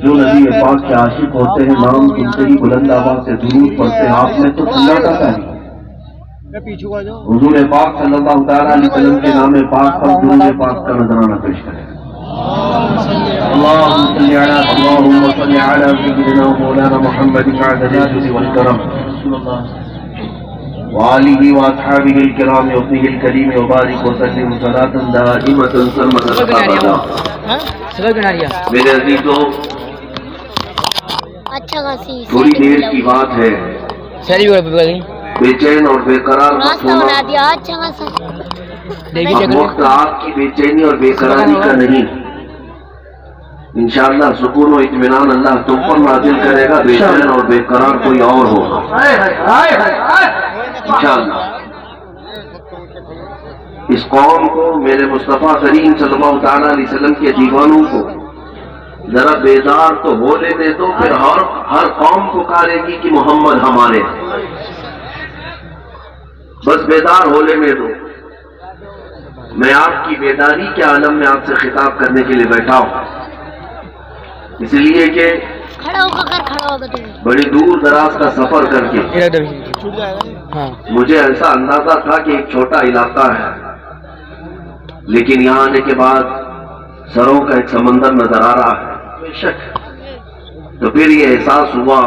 جو نبی پاک کے عاشق ہوتے ہیں نام سنتے ہی بلند آواز سے درود پڑھتے ہیں. آپ نے تو سناٹا کا نہیں. حضور پاک صلی اللہ تعالیٰ علیہ وسلم کے نام پاک پر درود پاک کا نذرانہ پیش کریں. اللهم صل على سيدنا مولانا محمد عدد الجود والكرم وآله وأصحابه الكرام وابنه الكريم وبارك وسلم صلاة دائمة سرمدا. میرے عزیزوں تھوڑی دیر کی بات ہے. بے چین اور بے قرار مت ہونا. اب وقت آپ کی بے چینی اور بے قراری کا نہیں. انشاءاللہ سکون و اطمینان اللہ تم پر نازل کرے گا. بے چین اور بے قرار کوئی اور ہوگا انشاءاللہ. اس قوم کو میرے مصطفیٰ کریم صلی اللہ تعالیٰ علیہ وسلم کے دیوانوں کو ذرا بیدار تو ہو لینے دو. پھر ہر قوم پکارے گی کہ محمد ہمارے. بس بیدار ہو لینے دو. میں آپ کی بیداری کے عالم میں آپ سے خطاب کرنے کے لیے بیٹھا ہوں. اس لیے کہ بڑی دور دراز کا سفر کر کے مجھے ایسا اندازہ تھا کہ ایک چھوٹا علاقہ ہے, لیکن یہاں آنے کے بعد سروں کا ایک سمندر نظر آ رہا ہے. بے شک تو پھر یہ احساس ہوا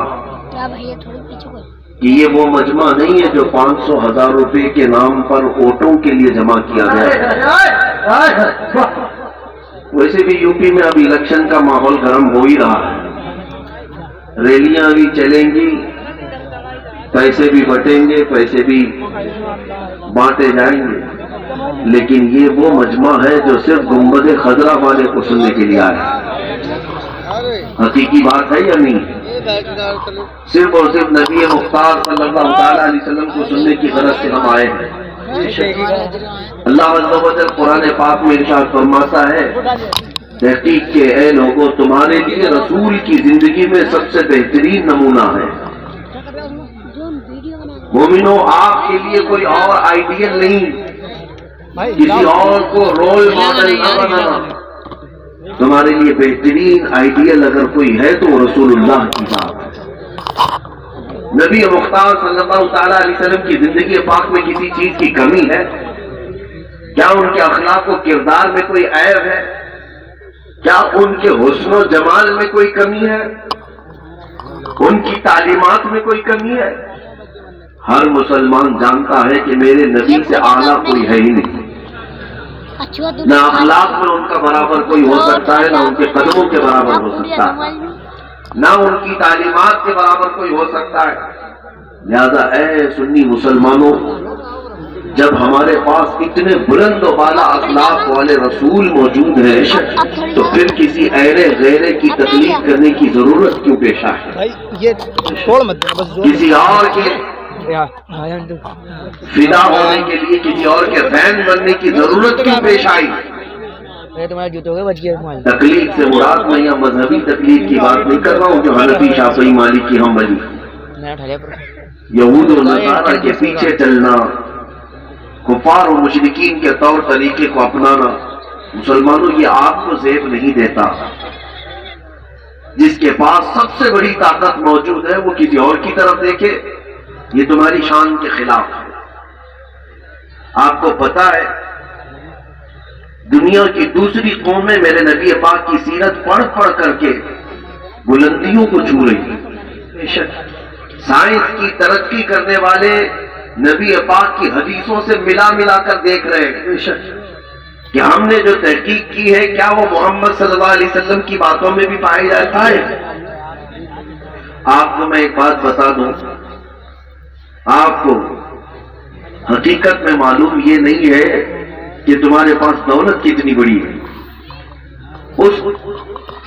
کہ یہ وہ مجمع نہیں ہے جو 500,000 روپے کے نام پر ووٹوں کے لیے جمع کیا گیا. ویسے بھی یو پی میں اب الیکشن کا ماحول گرم ہو ہی رہا ہے. ریلیاں بھی چلیں گی, پیسے بھی بٹیں گے, پیسے بھی بانٹے جائیں گے. لیکن یہ وہ مجمع ہے جو صرف گنبد خضرا والے کو سننے کے لیے آیا. حقیقی بات ہے یا نہیں؟ صرف اور صرف نبی مختار صلی اللہ تعالیٰ علیہ وسلم کو سننے کی غرض سے ہم آئے ہیں. اللہ عز و جل قرآن پاک میں ارشاد فرماتا ہے, تحقیق کے اے لوگوں تمہارے لیے رسول کی زندگی میں سب سے بہترین نمونہ ہے. مومنوں آپ کے لیے کوئی اور آئیڈیل نہیں, کسی اور کو رول ماڈل نہ بنانا. تمہارے لیے بہترین آئیڈیل اگر کوئی ہے تو رسول اللہ کی بات ہے. نبی مختار صلی اللہ تعالیٰ علیہ وسلم کی زندگی پاک میں کسی چیز کی کمی ہے کیا؟ ان کے اخلاق و کردار میں کوئی عیب ہے کیا؟ ان کے حسن و جمال میں کوئی کمی ہے؟ ان کی تعلیمات میں کوئی کمی ہے؟ ہر مسلمان جانتا ہے کہ میرے نبی سے اعلیٰ کوئی ہے ہی نہیں. نہ اخلاق میں ان کا برابر کوئی ہو سکتا ہے, نہ ان کے قدموں کے برابر ہو سکتا ہے, نہ ان کی تعلیمات کے برابر کوئی ہو سکتا ہے. لہذا اے سنی مسلمانوں, جب ہمارے پاس اتنے بلند و بالا اخلاق والے رسول موجود ہیں تو پھر کسی ایرے غیرے کی تقلید کرنے کی ضرورت کیوں پیش آئے؟ کسی اور کے فدا ہونے کے لیے کسی اور کے فین بننے کی ضرورت کیوں پیش آئی؟ تقلید سے مراد میں یا مذہبی تقلید کی بات نہیں کر رہا ہوں جو حنفی شافعی مالکی حنبلی. یہود و نصارہ کے پیچھے چلنا, کفار و مشرکین کے طور طریقے کو اپنانا, مسلمانوں یہ آپ کو زیب نہیں دیتا. جس کے پاس سب سے بڑی طاقت موجود ہے وہ کسی اور کی طرف دیکھے, یہ تمہاری شان کے خلاف ہے. آپ کو پتا ہے دنیا کی دوسری قومیں میرے نبی پاک کی سیرت پڑھ پڑھ کر کے بلندیوں کو چھو رہی ہیں. سائنس کی ترقی کرنے والے نبی پاک کی حدیثوں سے ملا ملا کر دیکھ رہے ہیں کہ ہم نے جو تحقیق کی ہے کیا وہ محمد صلی اللہ علیہ وسلم کی باتوں میں بھی پائی جاتا ہے. آپ کو میں ایک بات بتا دوں, آپ کو حقیقت میں معلوم یہ نہیں ہے کہ تمہارے پاس دولت کتنی بڑی ہے. اس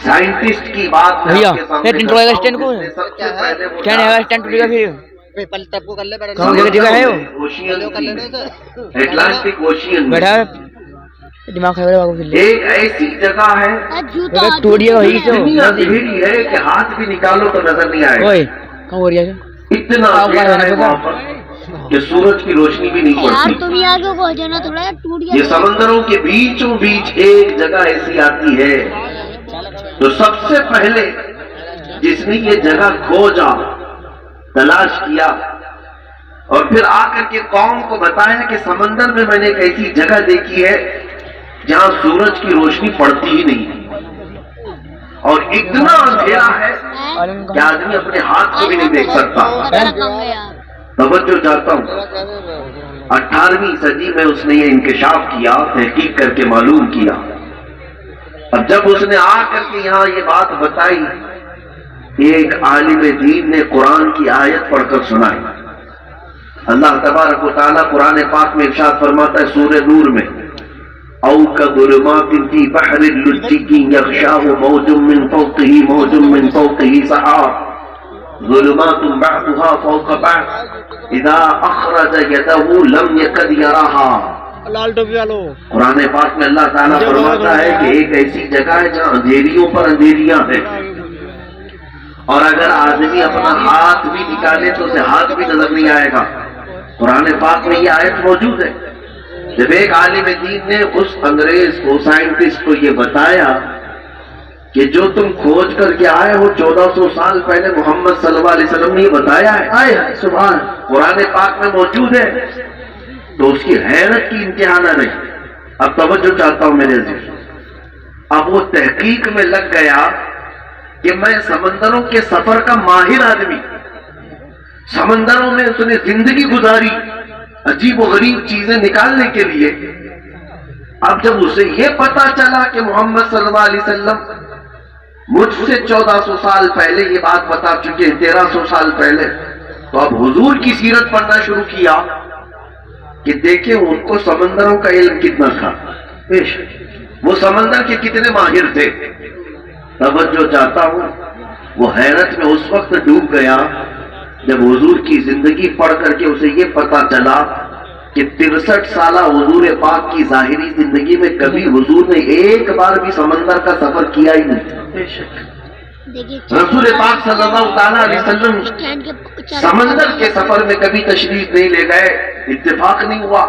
سائنٹسٹ کی بات اٹلانٹک اوشین ایک ایسی جگہ ہے کہ ہاتھ بھی نکالو تو نظر نہیں آئے گا. اتنا کہ سورج کی روشنی بھی نہیں پڑتی. یہ سمندروں کے بیچوں بیچ ایک جگہ ایسی آتی ہے تو سب سے پہلے جس نے یہ جگہ کھوجا، تلاش کیا اور پھر آ کر کے قوم کو بتایا کہ سمندر میں میں نے ایک ایسی جگہ دیکھی ہے جہاں سورج کی روشنی پڑتی ہی نہیں اور اتنا اندھیرا ہے کہ آدمی اپنے ہاتھ کو بھی نہیں دیکھ سکتا۔ توجہ چاہتا ہوں 18ویں صدی میں اس نے یہ انکشاف کیا، تحقیق کر کے معلوم کیا۔ اب جب اس نے آ کر کے یہاں یہ بات بتائی، ایک عالم دین نے قرآن کی آیت پڑھ کر سنائی۔ اللہ تبارک و تعالیٰ قرآن پاک میں ارشاد فرماتا ہے سورہ نور میں، او کظلمات فی بحر اللجی یغشاہ موج من فوقہ موج من فوقہ سحاب ظلمات بعضها فوق بعض اذا اخرج یدہ لم یکد یراہا۔ قرآن پاک میں اللہ تعالیٰ فرماتا ہے کہ ایک ایسی جگہ ہے جہاں اندھیریوں پر اندھیریاں ہیں، اور اگر آدمی اپنا ہاتھ بھی نکالے تو اسے ہاتھ بھی نظر نہیں آئے گا۔ قرآن پاک میں یہ آیت موجود ہے۔ جب ایک عالم دین نے اس انگریز کو، سائنٹسٹ کو یہ بتایا کہ جو تم کھوج کر کے آئے ہو 1400 سال پہلے محمد صلی اللہ علیہ وسلم نے یہ بتایا ہے، سبحان، قرآن پاک میں موجود ہے، تو اس کی حیرت کی انتہا نہ رہی۔ اب توجہ چاہتا ہوں میرے عزیز، اب وہ تحقیق میں لگ گیا کہ میں سمندروں کے سفر کا ماہر آدمی، سمندروں میں اس نے زندگی گزاری عجیب و غریب چیزیں نکالنے کے لیے۔ اب جب اسے یہ پتا چلا کہ محمد صلی اللہ علیہ وسلم مجھ سے 1400 سال پہلے یہ بات بتا چکے ہیں، 1300 سال پہلے، تو اب حضور کی سیرت پڑھنا شروع کیا کہ دیکھیں ان کو سمندروں کا علم کتنا تھا، وہ سمندر کے کتنے ماہر تھے۔ توجہ چاہتا ہوں، وہ حیرت میں اس وقت ڈوب گیا جب حضور کی زندگی پڑھ کر کے اسے یہ پتا چلا کہ 63 سالہ حضور پاک کی ظاہری زندگی میں کبھی حضور نے ایک بار بھی سمندر کا سفر کیا ہی نہیں۔ رسول پاک صلی اللہ تعالیٰ علیہ وسلم سمندر کے سفر میں کبھی تشریف نہیں لے گئے، اتفاق نہیں ہوا۔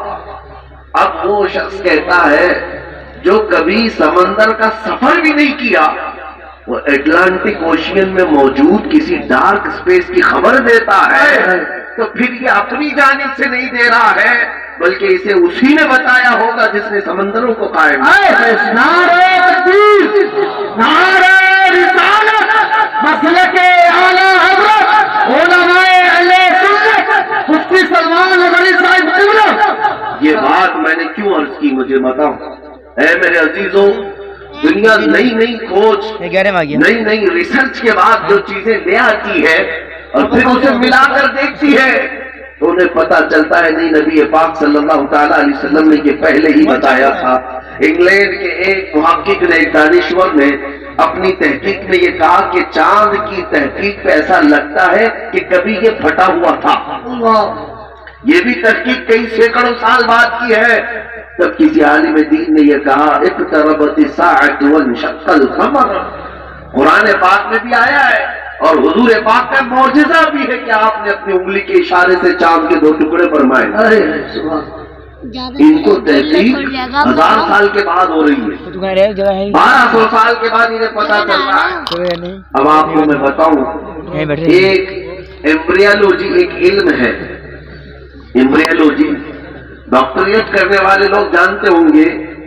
اب وہ شخص کہتا ہے جو کبھی سمندر کا سفر بھی نہیں کیا، وہ اٹلانٹک اوشین میں موجود کسی ڈارک اسپیس کی خبر دیتا ہے، تو پھر یہ اپنی جانب سے نہیں دے رہا ہے بلکہ اسے اسی نے بتایا ہوگا جس نے سمندروں کو قائم کیا۔ نعرہ تکبیر، نعرہ رسالت، مسلک اعلیٰ حضرت علماء اہل سنت مفتی سلمان غنی صاحب قبلہ۔ یہ بات میں نے کیوں عرض کی مجھے بتاؤ۔ اے میرے عزیزوں، دنیا نئی نئی کھوج، نئی نئی ریسرچ کے بعد جو چیزیں لے آتی ہے اور پھر اسے ملا کر دیکھتی ہے تو انہیں پتا چلتا ہے نہیں، نبی پاک صلی اللہ تعالیٰ علیہ وسلم نے یہ پہلے ہی بتایا تھا۔ انگلینڈ کے ایک محقق نے، ایک دانشور نے اپنی تحقیق میں یہ کہا کہ چاند کی تحقیق پہ ایسا لگتا ہے کہ کبھی یہ پھٹا ہوا تھا۔ یہ بھی تحقیق کئی سینکڑوں سال بعد کی ہے۔ تب کسی عالم دین نے یہ کہا اقتربت الساعۃ وانشق القمر، قرآن پاک میں بھی آیا ہے اور حضور پاک کا معجزہ بھی ہے کہ آپ نے اپنی انگلی کے اشارے سے چاند کے 2 ٹکڑے فرمائے۔ ان کو تحقیق 1000 سال کے بعد ہو رہی ہے، 1200 سال کے بعد انہیں پتا چلتا ہے۔ اب آپ کو میں بتاؤں، ایک ایمبریولوجی ایک علم ہے، ایمبریولوجی ڈاکٹریٹ کرنے والے لوگ جانتے ہوں گے،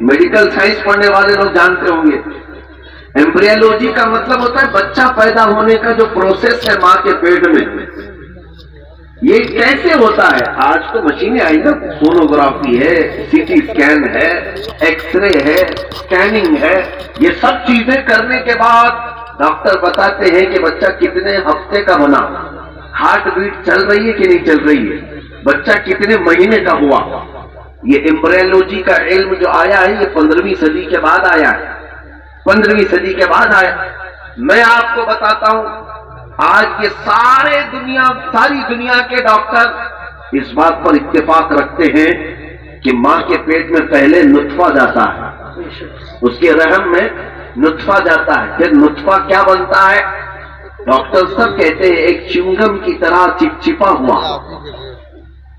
میڈیکل سائنس پڑھنے والے لوگ جانتے ہوں گے۔ ایمبریولوجی کا مطلب ہوتا ہے بچہ پیدا ہونے کا جو پروسیس ہے ماں کے پیٹ میں، یہ کیسے ہوتا ہے۔ آج تو مشینیں آئی نا، سونوگرافی ہے، سی ٹی اسکین ہے، ایکس رے ہے، اسکیننگ ہے، یہ سب چیزیں کرنے کے بعد ڈاکٹر بتاتے ہیں کہ بچہ کتنے ہفتے کا بنا، ہارٹ بیٹ چل رہی ہے کہ نہیں چل رہی ہے، بچہ کتنے مہینے کا ہوا۔ یہ ایمبریولوجی کا علم جو آیا ہے یہ 15ویں صدی کے بعد آیا ہے، 15ویں صدی کے بعد آیا۔ میں آپ کو بتاتا ہوں، آج یہ ساری دنیا کے ڈاکٹر اس بات پر اتفاق رکھتے ہیں کہ ماں کے پیٹ میں پہلے نطفہ جاتا ہے، اس کے رحم میں نطفہ جاتا ہے، پھر نطفہ کیا بنتا ہے، ڈاکٹر سب کہتے ہیں ایک چنگم کی طرح چپچپا ہوا،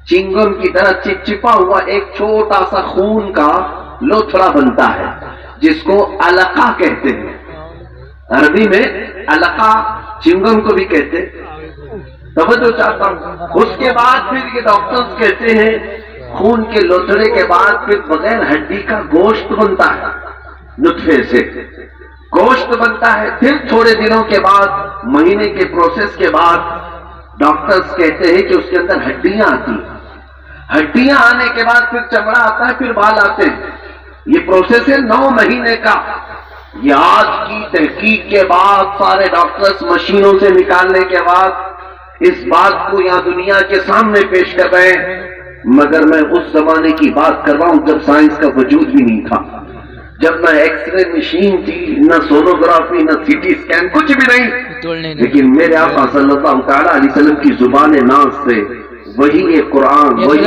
چنگم کی طرح چپچپا ہوا ایک چھوٹا سا خون کا لوتھڑا بنتا ہے جس کو علقہ کہتے ہیں۔ عربی میں علقہ چنگم کو بھی کہتے، توجہ چاہتا ہوں۔ اس کے بعد پھر یہ ڈاکٹرز کہتے ہیں خون کے لوتھڑے کے بعد پھر بغیر ہڈی کا گوشت بنتا ہے، نطفے سے گوشت بنتا ہے، پھر تھوڑے دنوں کے بعد، مہینے کے پروسیس کے بعد ڈاکٹرز کہتے ہیں کہ اس کے اندر ہڈیاں آتی ہیں، ہڈیاں آنے کے بعد پھر چمڑا آتا ہے، پھر بال آتے ہیں۔ یہ پروسیس ہے 9 مہینے کا۔ یہ آج کی تحقیق کے بعد سارے ڈاکٹرز مشینوں سے نکالنے کے بعد اس بات کو یہاں دنیا کے سامنے پیش کر رہے ہیں، مگر میں اس زمانے کی بات کر رہا ہوں جب سائنس کا وجود بھی نہیں تھا، جب نہ ایکس رے مشین تھی، نہ سونوگرافی، نہ سی ٹی اسکین، کچھ بھی نہیں۔ لیکن میرے آقا صلی اللہ تعالیٰ علیہ وسلم کی زبان ناز سے وہی یہ قرآن، وہی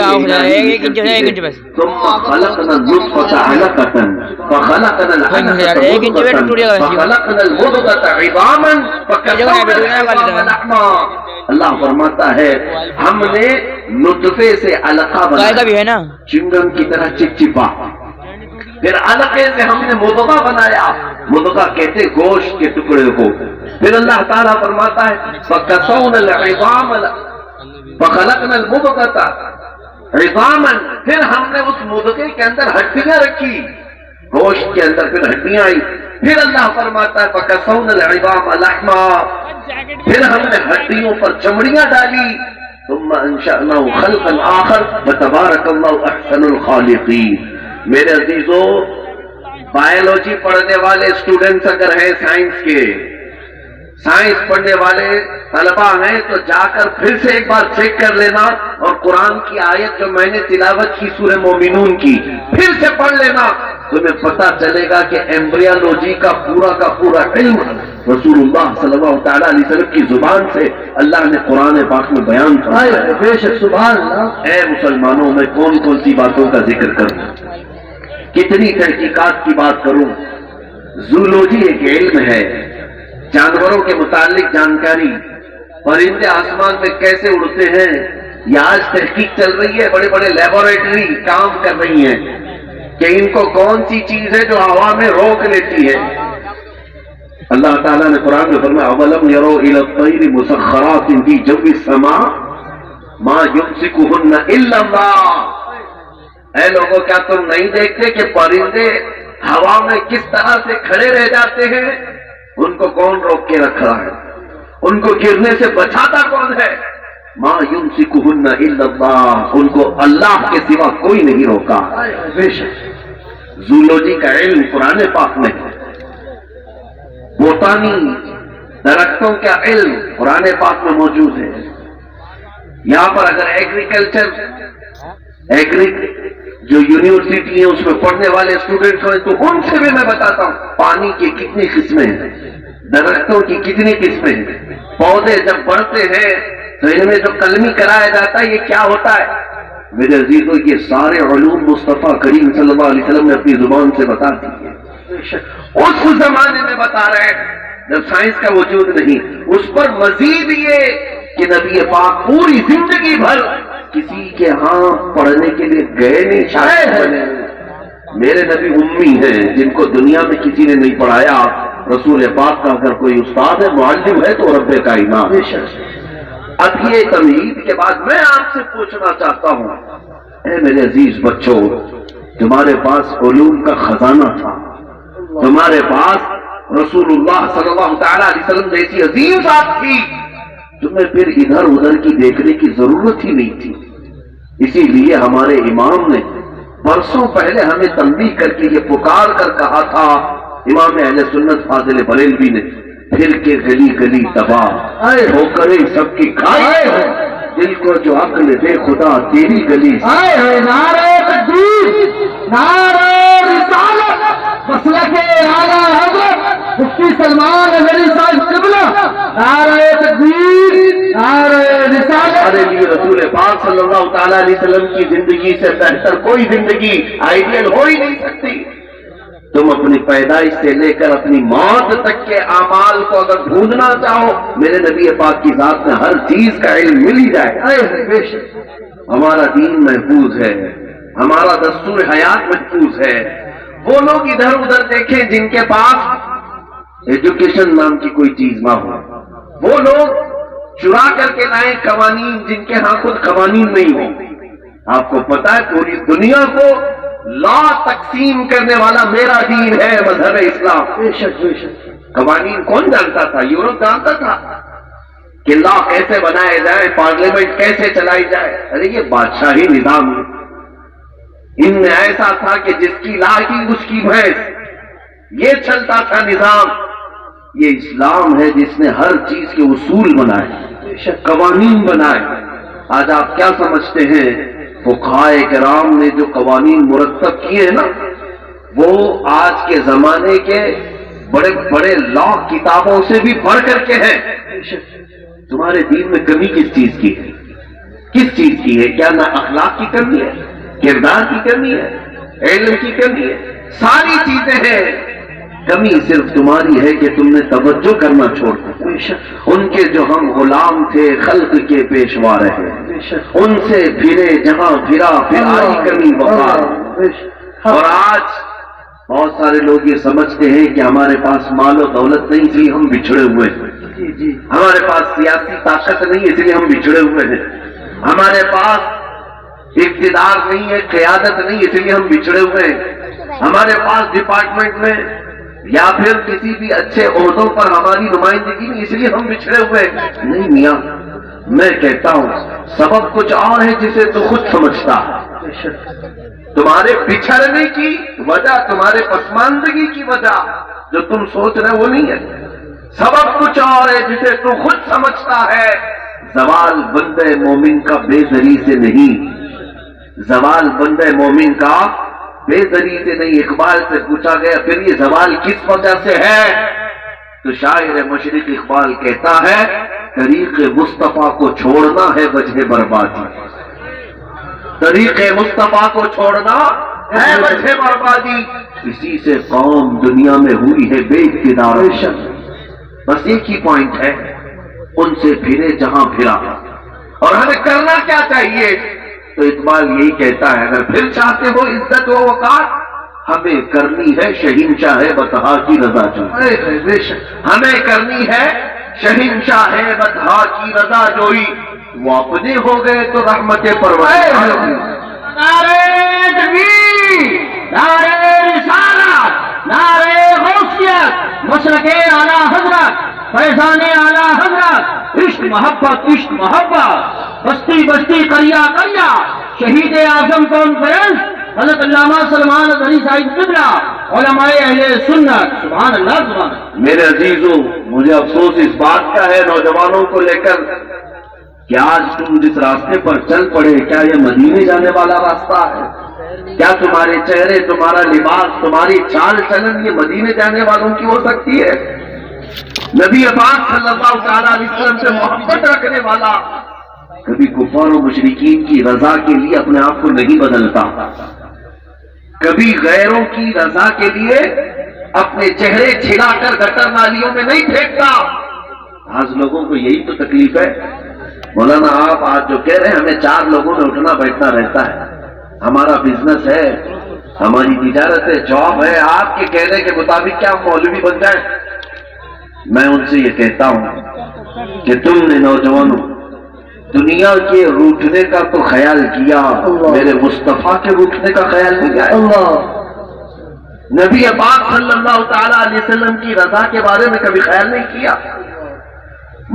ثم خلقنا النطفة علقة فخلقنا العلقة مضغة فخلقنا المضغة عظاما فكسونا العظام لحما۔ اللہ فرماتا ہے ہم نے نطفے سے علقہ بنایا، چنگم کی طرح چپچپا، پھر علقے سے ہم نے مضغہ بنایا، مضغہ کہتے گوشت کے ٹکڑے کو، پھر اللہ تعالیٰ فرماتا ہے فَكَسَوْنَا الْعِظَامَ فَخَلَقْنَا الْمُضْغَةَ عِظَامًا، پھر ہم نے اس مضغے کے اندر ہڈیاں رکھی، گوشت کے اندر پھر ہڈیاں آئی، پھر اللہ فرماتا ہے فَكَسَوْنَا الْعِظَامَ لَحْمًا، پھر ہم نے ہڈیوں پر چمڑیاں ڈالی، ثم انشأناه خلقا آخر فتبارک اللہ احسن الخالقین۔ میرے عزیزو، بایولوجی پڑھنے والے اسٹوڈنٹس اگر ہیں سائنس کے، سائنس پڑھنے والے طلبہ ہیں تو جا کر پھر سے ایک بار چیک کر لینا، اور قرآن کی آیت جو میں نے تلاوت کی سورہ مومنون کی پھر سے پڑھ لینا، تمہیں پتا چلے گا کہ ایمبریالوجی کا پورا علم رسول اللہ صلی اللہ تعالیٰ علیہ وسلم کی زبان سے اللہ نے قرآن پاک میں بیان فرمایا ہے۔ بے شک سبحان اللہ۔ اے مسلمانوں، میں کون کون سی باتوں کا ذکر کروں، کتنی تحقیقات کی بات کروں۔ زولوجی ایک علم ہے، جانوروں کے متعلق جانکاری، پرندے آسمان میں کیسے اڑتے ہیں، یہ آج تحقیق چل رہی ہے، بڑے بڑے لیبورٹری کام کر رہی ہیں کہ ان کو کون سی چیز ہے جو ہوا میں روک لیتی ہے۔ اللہ تعالیٰ نے قرآن میں فرمایا اولم یروا الی الطیر مسخرات فی جو السماء ما یمسکہن الا اللہ۔ اے لوگوں، کیا تم نہیں دیکھتے کہ پرندے ہوا میں کس طرح سے کھڑے رہ جاتے ہیں؟ ان کو کون روک کے رکھ رہا ہے؟ ان کو گرنے سے بچاتا کون ہے؟ ما یمسکہن الا اللہ، ان کو اللہ کے سوا کوئی نہیں روکا۔ بے شک زولوجی کا علم قرآن پاک میں ہے، بوٹانی درختوں کا علم قرآن پاک میں موجود ہے۔ یہاں پر اگر ایگریکلچر جو یونیورسٹی ہے اس میں پڑھنے والے اسٹوڈنٹس ہیں تو ان سے بھی میں بتاتا ہوں پانی کی کتنی قسمیں ہیں، درختوں کی کتنی قسمیں ہیں، پودے جب بڑھتے ہیں تو ان میں جو قلمی کرایا جاتا ہے یہ کیا ہوتا ہے؟ میرے عزیزوں، یہ سارے علوم مصطفیٰ کریم صلی اللہ علیہ وسلم نے اپنی زبان سے بتا دی ہے۔ اس زمانے میں بتا رہے ہیں جب سائنس کا وجود نہیں، اس پر مزید یہ کہ نبی پاک پوری زندگی بھر کسی کے ہاں پڑھنے کے لیے گئے نہیں، شاید میرے نبی امی ہیں جن کو دنیا میں کسی نے نہیں پڑھایا۔ رسول پاک کا اگر کوئی استاد ہے، معلم ہے تو رب کائنات۔ اب یہ تمہید کے بعد میں آپ سے پوچھنا چاہتا ہوں، اے میرے عزیز بچوں، تمہارے پاس علوم کا خزانہ تھا، تمہارے پاس رسول اللہ صلی اللہ تعالیٰ علیہ وسلم جیسی عظیم ذات تھی، تمہیں پھر ادھر ادھر کی دیکھنے کی ضرورت ہی نہیں تھی۔ اسی لیے ہمارے امام نے برسوں پہلے ہمیں تنبیہ کر کے یہ پکار کر کہا تھا، امام اہل سنت فاضل بریلوی نے، پھر کے گلی گلی تباہ ہو کرے سب کی کھائے ہو، دل کو جو عقل دے خدا تیری گلی۔ نعرہ تکبیر، نعرہ رسالت، مسلک اعلیٰ حضرت مفتی سلمان اظہری صاحب قبلہ، نعرہ تکبیر، نعرہ رسالت۔ ہمارے لیے رسول پاک صلی اللہ تعالیٰ علیہ وسلم کی زندگی سے بہتر کوئی زندگی آئیڈیل ہو ہی نہیں سکتی۔ تم اپنی پیدائش سے لے کر اپنی موت تک کے اعمال کو اگر ڈھونڈنا چاہو، میرے نبی پاک کی ذات میں ہر چیز کا علم مل ہی جائے۔ ہمارا دین محفوظ ہے، ہمارا دستور حیات محفوظ ہے۔ وہ لوگ ادھر ادھر دیکھیں جن کے پاس ایجوکیشن نام کی کوئی چیز نہ ہو. وہ لوگ چرا کر کے لائے قوانین جن کے ہاں خود قوانین نہیں ہوں. آپ کو پتا ہے پوری دنیا کو لا تقسیم کرنے والا میرا دین ہے مذہب اسلام. بے شک بے شک. قوانین کون جانتا تھا؟ یورپ جانتا تھا کہ لا کیسے بنائے جائے، پارلیمنٹ کیسے چلائی جائے. ارے یہ بادشاہی نظام ہے. ان میں ایسا تھا کہ جس کی لاٹھی اس کی بھینس، یہ چلتا تھا نظام. یہ اسلام ہے جس نے ہر چیز کے اصول بنائے، قوانین بنائے. آج آپ کیا سمجھتے ہیں فقہائے کرام نے جو قوانین مرتب کیے ہیں نا، وہ آج کے زمانے کے بڑے بڑے لا کتابوں سے بھی بڑھ کر کے ہیں. تمہارے دین میں کمی کس چیز کی ہے؟ کس چیز کی ہے؟ کیا نہ اخلاق کی کمی ہے، کردار کی کمی ہے، علم کی کمی ہے؟ ساری چیزیں ہیں. کمی صرف تمہاری ہے کہ تم نے توجہ کرنا چھوڑ دیا. ان کے جو ہم غلام تھے خلق کے پیشوا رہے، ان سے پھرے جہاں پھرا پھر آئی کمی وقار. اور آج بہت سارے لوگ یہ سمجھتے ہیں کہ ہمارے پاس مال و دولت نہیں اس لیے ہم بچھڑے ہوئے ہیں، ہمارے پاس سیاسی طاقت نہیں اس لیے ہم بچھڑے ہوئے ہیں، ہمارے پاس اقتدار نہیں ہے، قیادت نہیں اس لیے ہم بچھڑے ہوئے ہیں، ہمارے پاس ڈپارٹمنٹ میں یا پھر کسی بھی اچھے عہدوں پر ہماری نمائندگی نہیں اس لیے ہم بچھڑے ہوئے ہیں. نہیں میاں، میں کہتا ہوں سبب کچھ اور ہے جسے تو خود سمجھتا ہے. تمہارے بچھڑنے کی وجہ، تمہارے پسماندگی کی وجہ جو تم سوچ رہے وہ نہیں ہے. سبب کچھ اور ہے جسے تو خود سمجھتا ہے. زوال بندے مومن کا بے زری سے نہیں، زوال بندے مومن کا بے زری سے نہیں. اقبال سے پوچھا گیا پھر یہ زوال کس وجہ سے ہے؟ تو شاعر مشرق اقبال کہتا ہے طریق مصطفیٰ کو چھوڑنا ہے وجہ بربادی. طریق مصطفیٰ کو چھوڑنا ہے وجہ بربادی. اسی سے قوم دنیا میں ہوئی ہے بے اقتدار. بس ایک ہی پوائنٹ ہے، ان سے پھرے جہاں پھرا. اور ہمیں کرنا کیا چاہیے؟ تو اقبال یہی کہتا ہے اگر پھر چاہتے ہو عزت و وقار، ہمیں کرنی ہے شہنشاہ بطحا کی رضا جوئی. ہمیں کرنی ہے شہنشاہ بطحا کی رضا جوئی. وہ اپنے ہو گئے تو رحمت پروردگار. نعرہ تکبیر، نعرہ رسالت، نعرہ غوثیت، مسلک اعلیٰ حضرت، فیضان اعلیٰ حضرت، عشق محبت عشق محبت، بستی بستی قریہ قریہ، شہید اعظم کانفرنس حضرت علامہ سلمان غنی صاحب قبلہ، علماء اہل سنت. سبحان اللہ سبحان اللہ. میرے عزیزوں، مجھے افسوس اس بات کا ہے نوجوانوں کو لے کر کہ آج تم جس راستے پر چل پڑے، کیا یہ مدینے جانے والا راستہ ہے؟ کیا تمہارے چہرے، تمہارا لباس، تمہاری چال چلن یہ مدینے جانے والوں کی ہو سکتی ہے؟ نبی پاک صلی اللہ تعالی علیہ وسلم سے محبت رکھنے والا کبھی کفار و مشرکین کی رضا کے لیے اپنے آپ کو نہیں بدلتا، کبھی غیروں کی رضا کے لیے اپنے چہرے چھلا کر گٹر نالیوں میں نہیں پھینکتا. آج لوگوں کو یہی تو تکلیف ہے. مولانا آپ آج جو کہہ رہے ہیں ہمیں 4 لوگوں میں اٹھنا بیٹھنا رہتا ہے، ہمارا بزنس ہے، ہماری تجارت ہے، جاب ہے، آپ کے کہنے کے مطابق کیا مولوی بن جائیں؟ میں ان سے یہ کہتا ہوں کہ تم نے نوجوانوں دنیا کے روٹنے کا تو خیال کیا، میرے مصطفیٰ کے روٹنے کا خیال نہیں کیا. نبی پاک صلی اللہ تعالی علیہ وسلم کی رضا کے بارے میں کبھی خیال نہیں کیا.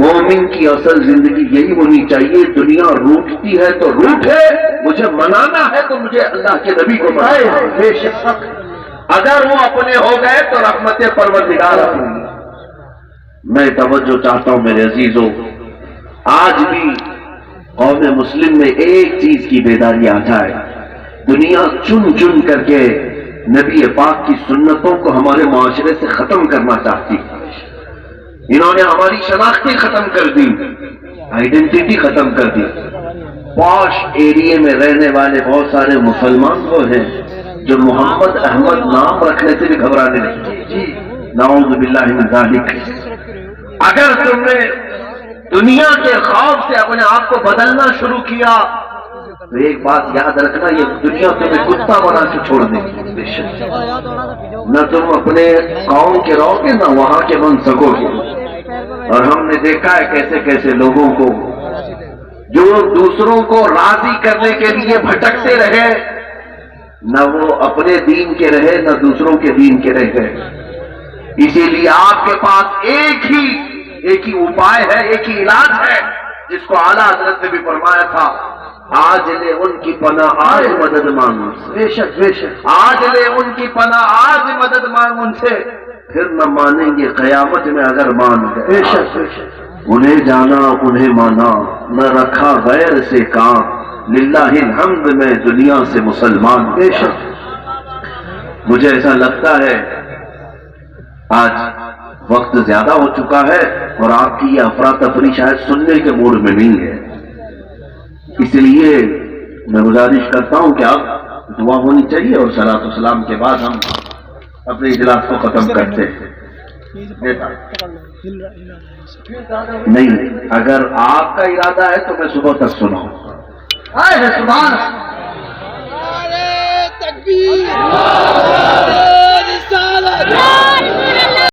مومن کی اصل زندگی یہی ہونی چاہیے، دنیا روٹتی ہے تو روٹے، مجھے منانا ہے تو مجھے اللہ کے نبی کو منائے. بے شک اگر وہ اپنے ہو گئے تو رحمت پروردگار ہوں. میں توجہ چاہتا ہوں میرے عزیزوں، آج بھی قوم مسلم میں ایک چیز کی بیداری آ جائے. دنیا چن چن کر کے نبی پاک کی سنتوں کو ہمارے معاشرے سے ختم کرنا چاہتی. انہوں نے ہماری شناختی ختم کر دی، آئیڈینٹی ختم کر دی. پاش ایریے میں رہنے والے بہت سارے مسلمان وہ ہیں جو محمد احمد نام رکھنے سے بھی گھبرانے لگے. نعوذ باللہ من ذالک. اگر تم نے دنیا کے خوف سے اپنے آپ کو بدلنا شروع کیا تو ایک بات یاد رکھنا، یہ دنیا تمہیں کتا بنا کے چھوڑ دے گی، نہ تم اپنے قوم کے رہو گے نہ وہاں کے بن سکو گے۔ اور ہم نے دیکھا ہے کیسے کیسے لوگوں کو جو دوسروں کو راضی کرنے کے لیے بھٹکتے رہے، نہ وہ اپنے دین کے رہے نہ دوسروں کے دین کے رہ گئے۔ اسی لیے آپ کے پاس ایک ہی اپائے ہے، ایک ہی علاج ہے، جس کو اعلیٰ حضرت نے بھی فرمایا تھا، آج لے ان کی پناہ آج مدد مانگ ان سے، بے شک بے شک، آج لے ان کی پناہ آج مدد مانگ ان سے، پھر نہ مانیں گے قیامت میں اگر مان گئے۔ بے شک بے شک، انہیں جانا انہیں مانا، نہ رکھا غیر سے کام، للہ الحمد میں دنیا سے مسلمان۔ بے شک، مجھے ایسا لگتا ہے آج وقت زیادہ ہو چکا ہے اور آپ کی یہ افراتفری شاید سننے کے موڈ میں نہیں ہے، اس لیے میں گزارش کرتا ہوں کہ اب دعا ہونی چاہیے اور صلاۃ و سلام کے بعد ہم اپنے اجلاس کو ختم کرتے ہیں۔ نہیں، اگر آپ کا ارادہ ہے تو میں صبح تک سناؤں۔ سبحان